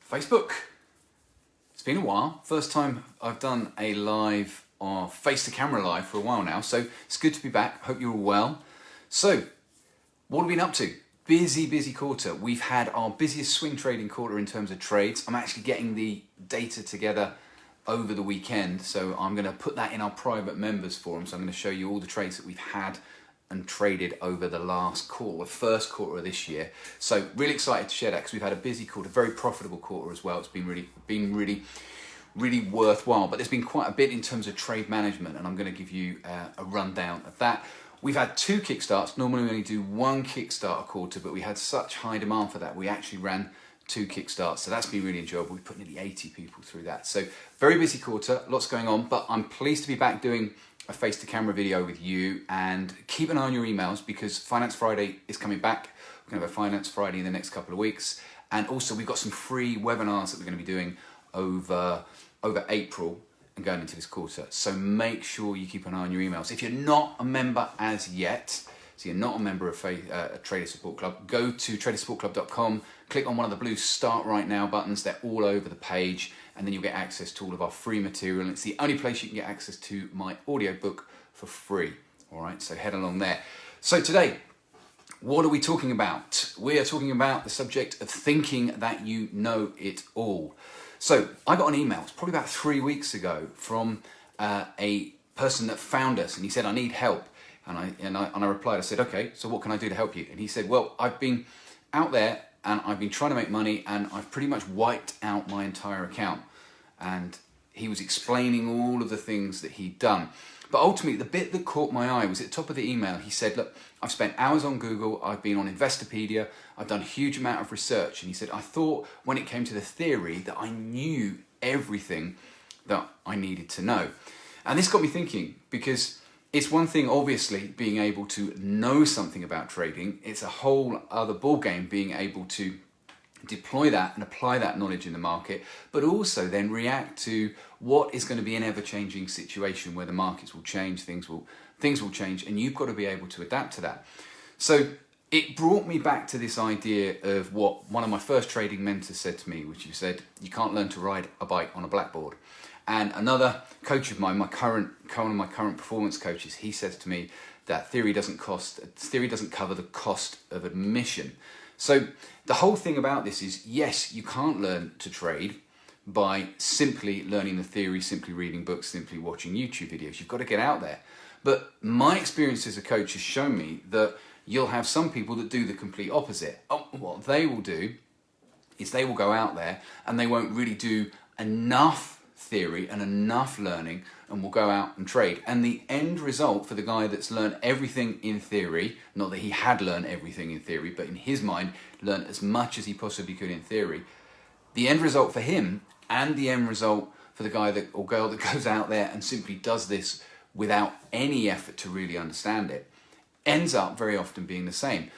Facebook. It's been a while. First time I've done a live or face-to-camera live for a while now, so it's good to be back. Hope you're all well. So, what have we been up to? Busy quarter. We've had our busiest swing trading quarter in terms of trades. I'm actually getting the data together over the weekend, so I'm going to put that in our private members forum. So I'm going to show you all the trades that we've had and traded over the last quarter, the first quarter of this year. So really excited to share that because we've had a busy quarter, very profitable quarter as well. It's been really worthwhile, but there's been quite a bit in terms of trade management, and I'm going to give you a rundown of that. We've had 2 kickstarts. Normally we only do 1 kickstart a quarter, but we had such high demand for that, we actually ran 2 kickstarts, so that's been really enjoyable. We put nearly 80 people through that. So very busy quarter, lots going on, but I'm pleased to be back doing a face-to-camera video with you, and keep an eye on your emails because Finance Friday is coming back. We're going to have a Finance Friday in the next couple of weeks, and also we've got some free webinars that we're going to be doing over April and going into this quarter. So make sure you keep an eye on your emails. If you're not a member as yet, so you're not a member of a Trader Support Club, go to tradersupportclub.com, click on one of the blue Start Right Now buttons. They're all over the page, and then you'll get access to all of our free material. And it's the only place you can get access to my audiobook for free. All right, so head along there. So today, what are we talking about? We are talking about the subject of thinking that you know it all. So I got an email, it's probably about 3 weeks ago, from a person that found us, and he said, I need help. And I replied, I said, okay, so what can I do to help you? And he said, well, I've been out there and I've been trying to make money and I've pretty much wiped out my entire account. And he was explaining all of the things that he'd done. But ultimately, the bit that caught my eye was at the top of the email. He said, look, I've spent hours on Google, I've been on Investopedia, I've done a huge amount of research. And he said, I thought when it came to the theory that I knew everything that I needed to know. And this got me thinking, because it's one thing, obviously, being able to know something about trading. It's a whole other ballgame being able to deploy that and apply that knowledge in the market, but also then react to what is going to be an ever-changing situation where the markets will change, things will change, and you've got to be able to adapt to that. So it brought me back to this idea of what one of my first trading mentors said to me, which he said, you can't learn to ride a bike on a blackboard. And another coach of mine, one of my current performance coaches, he says to me that theory doesn't cover the cost of admission. So the whole thing about this is, yes, you can't learn to trade by simply learning the theory, simply reading books, simply watching YouTube videos. You've got to get out there. But my experience as a coach has shown me that you'll have some people that do the complete opposite. What they will do is they will go out there and they won't really do enough theory and enough learning, and will go out and trade. And the end result for the guy that's learned everything in theory, not that he had learned everything in theory, but in his mind learned as much as he possibly could in theory, the end result for him and the end result for the guy or girl that goes out there and simply does this without any effort to really understand it ends up very often being the same.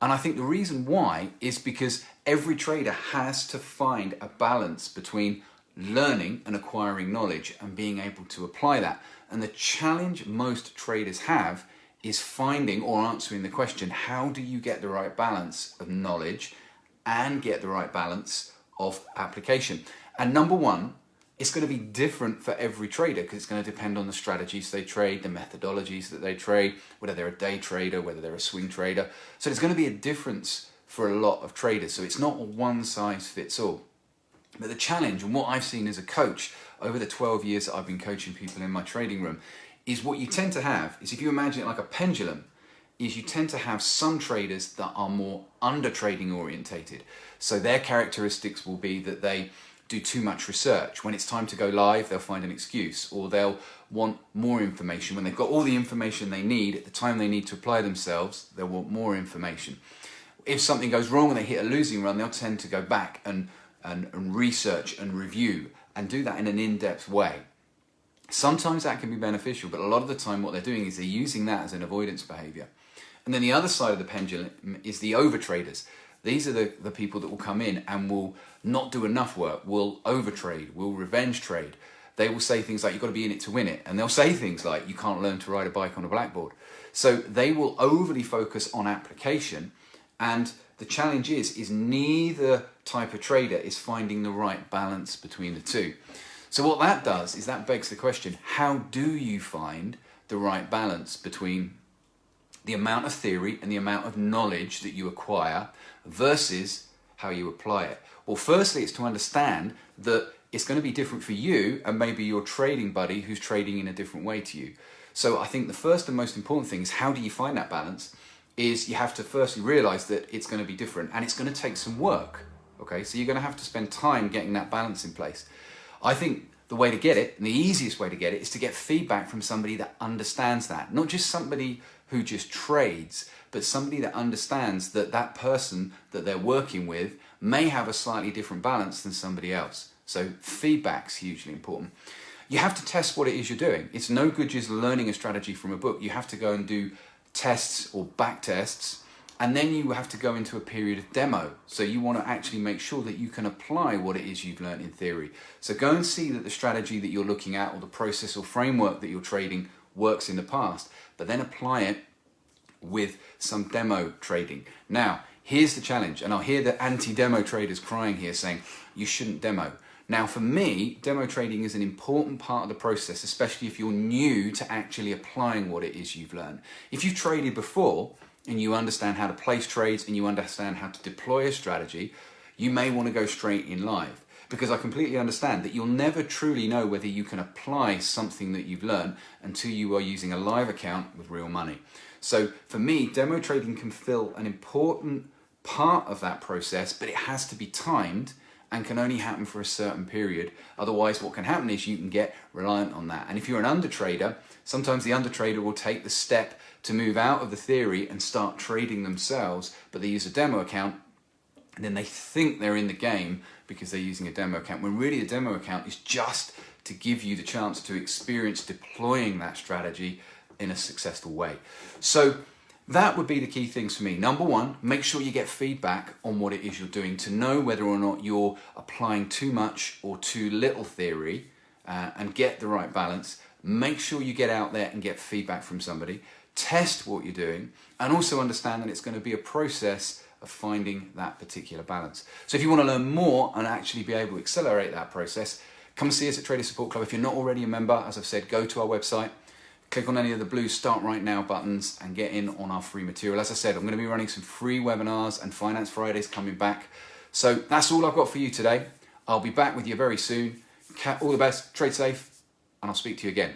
And I think the reason why is because every trader has to find a balance between learning and acquiring knowledge and being able to apply that. And the challenge most traders have is finding or answering the question, how do you get the right balance of knowledge and get the right balance of application? And number one, it's going to be different for every trader because it's going to depend on the strategies they trade, the methodologies that they trade, whether they're a day trader, whether they're a swing trader. So there's going to be a difference for a lot of traders. So it's not a one size fits all. But the challenge, and what I've seen as a coach over the 12 years that I've been coaching people in my trading room, is what you tend to have is, if you imagine it like a pendulum, is you tend to have some traders that are more under trading orientated. So their characteristics will be that they do too much research. When it's time to go live, they'll find an excuse, or they'll want more information. When they've got all the information they need, at the time they need to apply themselves, they'll want more information. If something goes wrong and they hit a losing run, they'll tend to go back and research and review and do that in an in-depth way. Sometimes that can be beneficial, but a lot of the time what they're doing is they're using that as an avoidance behavior. And then the other side of the pendulum is the overtraders. These are the people that will come in and will not do enough work, will overtrade, will revenge trade. They will say things like, you've got to be in it to win it. And they'll say things like, you can't learn to ride a bike on a blackboard. So they will overly focus on application, and the challenge is neither type of trader is finding the right balance between the two. So what that does is that begs the question, how do you find the right balance between the amount of theory and the amount of knowledge that you acquire versus how you apply it? Well, firstly, it's to understand that it's going to be different for you and maybe your trading buddy who's trading in a different way to you. So I think the first and most important thing is, how do you find that balance? Is you have to firstly realize that it's going to be different and it's going to take some work. Okay, so you're going to have to spend time getting that balance in place. I think the way to get it, and the easiest way to get it, is to get feedback from somebody that understands that. Not just somebody who just trades, but somebody that understands that that person that they're working with may have a slightly different balance than somebody else. So feedback's hugely important. You have to test what it is you're doing. It's no good just learning a strategy from a book. You have to go and do tests or back tests, and then you have to go into a period of demo. So you want to actually make sure that you can apply what it is you've learned in theory. So go and see that the strategy that you're looking at or the process or framework that you're trading works in the past, but then apply it with some demo trading. Now, here's the challenge, and I'll hear the anti-demo traders crying here saying, you shouldn't demo. Now, for me, demo trading is an important part of the process, especially if you're new to actually applying what it is you've learned. If you've traded before and you understand how to place trades and you understand how to deploy a strategy, you may want to go straight in live, because I completely understand that you'll never truly know whether you can apply something that you've learned until you are using a live account with real money. So for me, demo trading can fill an important part of that process, but it has to be timed and can only happen for a certain period. Otherwise, what can happen is you can get reliant on that. And if you're an undertrader, sometimes the undertrader will take the step to move out of the theory and start trading themselves, but they use a demo account, and then they think they're in the game because they're using a demo account, when really the demo account is just to give you the chance to experience deploying that strategy in a successful way. So that would be the key things for me. Number one, make sure you get feedback on what it is you're doing to know whether or not you're applying too much or too little theory, and get the right balance. Make sure you get out there and get feedback from somebody. Test what you're doing, and also understand that it's going to be a process of finding that particular balance. So if you want to learn more and actually be able to accelerate that process, come see us at Trader Support Club. If you're not already a member, as I've said, go to our website, click on any of the blue Start Right Now buttons and get in on our free material. As I said, I'm going to be running some free webinars, and Finance Fridays coming back. So that's all I've got for you today. I'll be back with you very soon. All the best, trade safe, and I'll speak to you again.